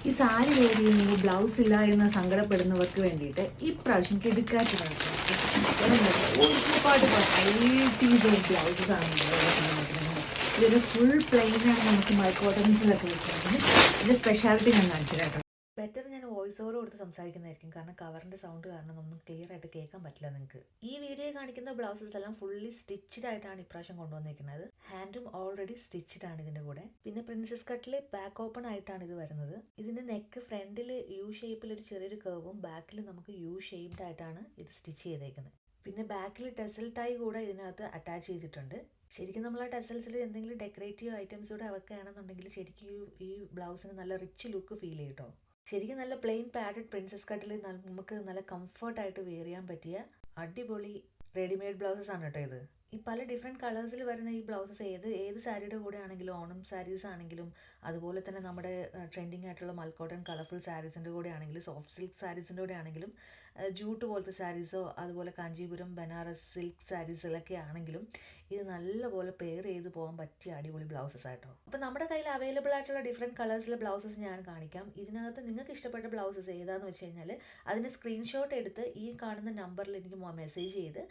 ഈ സാരി വെയർ ചെയ്യുമ്പോൾ ബ്ലൗസ് ഇല്ല എന്ന് സങ്കടപ്പെടുന്നവർക്ക് വേണ്ടിയിട്ട് ഈ പ്രാവശ്യം കിടക്കാറ്റ് ഒരുപാട് ബ്ലൗസസ് ആണ് ഇതൊരു ഫുൾ പ്ലെയിൻ ആണ്. നമുക്ക് മൈക്കോട്ടൻസിലൊക്കെ വെക്കുന്നത്. ഇതിന്റെ സ്പെഷ്യാലിറ്റി ഞാൻ കാണിച്ചു കേട്ടോ. ബെറ്റർ ഞാൻ വോയിസ് ഓവർ കൊടുത്ത് സംസാരിക്കുന്നതായിരിക്കും, കാരണം കവറിന്റെ സൗണ്ട് കാരണം ഒന്നും ക്ലിയർ ആയിട്ട് കേൾക്കാൻ പറ്റില്ല നിങ്ങൾക്ക്. ഈ വീഡിയോയിൽ കാണിക്കുന്ന ബ്ലൗസസ് എല്ലാം ഫുള്ളി സ്റ്റിച്ച്ഡ് ആയിട്ടാണ് ഇപ്രാവശ്യം കൊണ്ടുവന്നിരിക്കുന്നത്. ഹാൻഡും ഓൾറെഡി സ്റ്റിച്ച്ഡ് ആണ് ഇതിന്റെ കൂടെ. പിന്നെ പ്രിൻസസ് കട്ടിൽ ബാക്ക് ഓപ്പൺ ആയിട്ടാണ് ഇത് വരുന്നത്. ഇതിന്റെ നെക്ക് ഫ്രണ്ടിൽ യു ഷേപ്പിൽ ഒരു ചെറിയൊരു കർവും ബാക്കിൽ നമുക്ക് യു ഷേപ്ഡ് ആയിട്ടാണ് ഇത് സ്റ്റിച്ച് ചെയ്തേക്കുന്നത്. പിന്നെ ബാക്കിൽ ടെസൽ ടൈ കൂടെ ഇതിനകത്ത് അറ്റാച്ച് ചെയ്തിട്ടുണ്ട്. ശരിക്കും നമ്മൾ ആ ടെസൽസിൽ എന്തെങ്കിലും ഡെക്കറേറ്റീവ് ഐറ്റംസ് കൂടെ വെക്കുകയാണെന്നുണ്ടെങ്കിൽ ശരിക്കും ഈ ബ്ലൗസിന് നല്ല റിച്ച് ലുക്ക് ഫീൽ ചെയ്യും കേട്ടോ. ശരിക്കും നല്ല പ്ലെയിൻ പാഡഡ് പ്രിൻസസ് കട്ടിൽ നമുക്ക് നല്ല കംഫർട്ടായിട്ട് വെയർ ചെയ്യാൻ പറ്റിയ അടിപൊളി റെഡിമെയ്ഡ് ബ്ലൗസസ് ആണ് കേട്ടോ ഇത്. ഈ പല ഡിഫറെൻറ്റ് കളേഴ്സിൽ വരുന്ന ഈ ബ്ലൗസസ് ഏത് സാരിയുടെ കൂടെ ആണെങ്കിലും, ഓണം സാരീസ് ആണെങ്കിലും, അതുപോലെ തന്നെ നമ്മുടെ ട്രെൻഡിങ് ആയിട്ടുള്ള മൽക്കോട്ടൺ കളർഫുൾ സാരീസിൻ്റെ കൂടെ ആണെങ്കിലും, സോഫ്റ്റ് സിൽക്ക് സാരീസിൻ്റെ കൂടെ ആണെങ്കിലും, ജൂട്ട് പോലത്തെ സാരീസോ അതുപോലെ കാഞ്ചീപുരം ബനാറസ് സിൽക്ക് സാരീസിലൊക്കെ ആണെങ്കിലും ഇത് നല്ലപോലെ പെയർ ചെയ്ത് പോകാൻ പറ്റിയ അടിപൊളി ബ്ലൗസസ് ആയിട്ടോ. അപ്പോൾ നമ്മുടെ കയ്യിൽ അവൈലബിൾ ആയിട്ടുള്ള ഡിഫറെൻറ്റ് കളേഴ്സിലെ ബ്ലൗസസ് ഞാൻ കാണിക്കാം. ഇതിനകത്ത് നിങ്ങൾക്ക് ഇഷ്ടപ്പെട്ട ബ്ലൗസസ് ഏതാണെന്ന് വെച്ച് കഴിഞ്ഞാൽ അതിന് സ്ക്രീൻഷോട്ട് എടുത്ത് ഈ കാണുന്ന നമ്പറിൽ എനിക്ക് മെസ്സേജ് ചെയ്ത്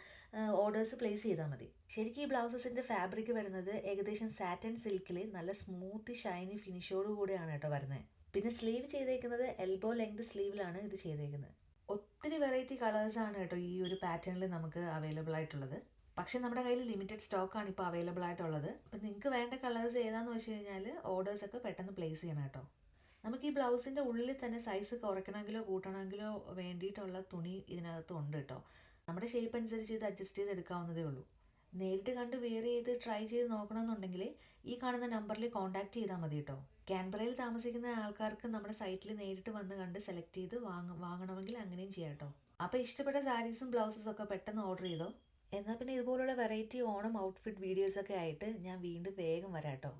ഓർഡേഴ്സ് പ്ലേസ് ചെയ്താൽ മതി. ശരിക്കും ഈ ബ്ലൗസസിൻ്റെ ഫാബ്രിക് വരുന്നത് ഏകദേശം സാറ്റൻ സിൽക്കിൽ നല്ല സ്മൂത്ത് ഷൈനി ഫിനിഷോട് കൂടെയാണ് കേട്ടോ വരുന്നത്. പിന്നെ സ്ലീവ് ചെയ്തേക്കുന്നത് എൽബോ ലെങ്ത് സ്ലീവിലാണ് ഇത് ചെയ്തേക്കുന്നത്. ഒത്തിരി വെറൈറ്റി കളേഴ്സാണ് കേട്ടോ ഈ ഒരു പാറ്റേണിൽ നമുക്ക് അവൈലബിൾ ആയിട്ടുള്ളത്. പക്ഷേ നമ്മുടെ കയ്യിൽ ലിമിറ്റഡ് സ്റ്റോക്കാണ് ഇപ്പോൾ അവൈലബിൾ ആയിട്ടുള്ളത്. അപ്പോൾ നിങ്ങൾക്ക് വേണ്ട കളേഴ്സ് ഏതാണെന്ന് വെച്ച് കഴിഞ്ഞാൽ ഓർഡേഴ്സൊക്കെ പെട്ടെന്ന് പ്ലേസ് ചെയ്യണം കേട്ടോ. നമുക്ക് ഈ ബ്ലൗസിൻ്റെ ഉള്ളിൽ തന്നെ സൈസ് കുറയ്ക്കണമെങ്കിലോ കൂട്ടണമെങ്കിലോ വേണ്ടിയിട്ടുള്ള തുണി ഇതിനകത്ത് ഉണ്ട് കേട്ടോ. നമ്മുടെ ഷേപ്പ് അനുസരിച്ച് ഇത് അഡ്ജസ്റ്റ് ചെയ്ത് എടുക്കാവുന്നതേ ഉള്ളൂ. നേരിട്ട് കണ്ട് വെയർ ചെയ്ത് ട്രൈ ചെയ്ത് നോക്കണമെന്നുണ്ടെങ്കിൽ ഈ കാണുന്ന നമ്പറിൽ കോൺടാക്ട് ചെയ്താൽ മതി കേട്ടോ. കാൻബറയിൽ താമസിക്കുന്ന ആൾക്കാർക്ക് നമ്മുടെ സൈറ്റിൽ നേരിട്ട് വന്ന് കണ്ട് സെലക്ട് ചെയ്ത് വാങ്ങണമെങ്കിൽ അങ്ങനെയും ചെയ്യാം കേട്ടോ. അപ്പോൾ ഇഷ്ടപ്പെട്ട സാരീസും ബ്ലൗസസും ഒക്കെ പെട്ടെന്ന് ഓർഡർ ചെയ്തോ. എന്നാൽ പിന്നെ ഇതുപോലുള്ള വെറൈറ്റി ഓണം ഔട്ട്ഫിറ്റ് വീഡിയോസൊക്കെ ആയിട്ട് ഞാൻ വീണ്ടും വേഗം വരാം കേട്ടോ.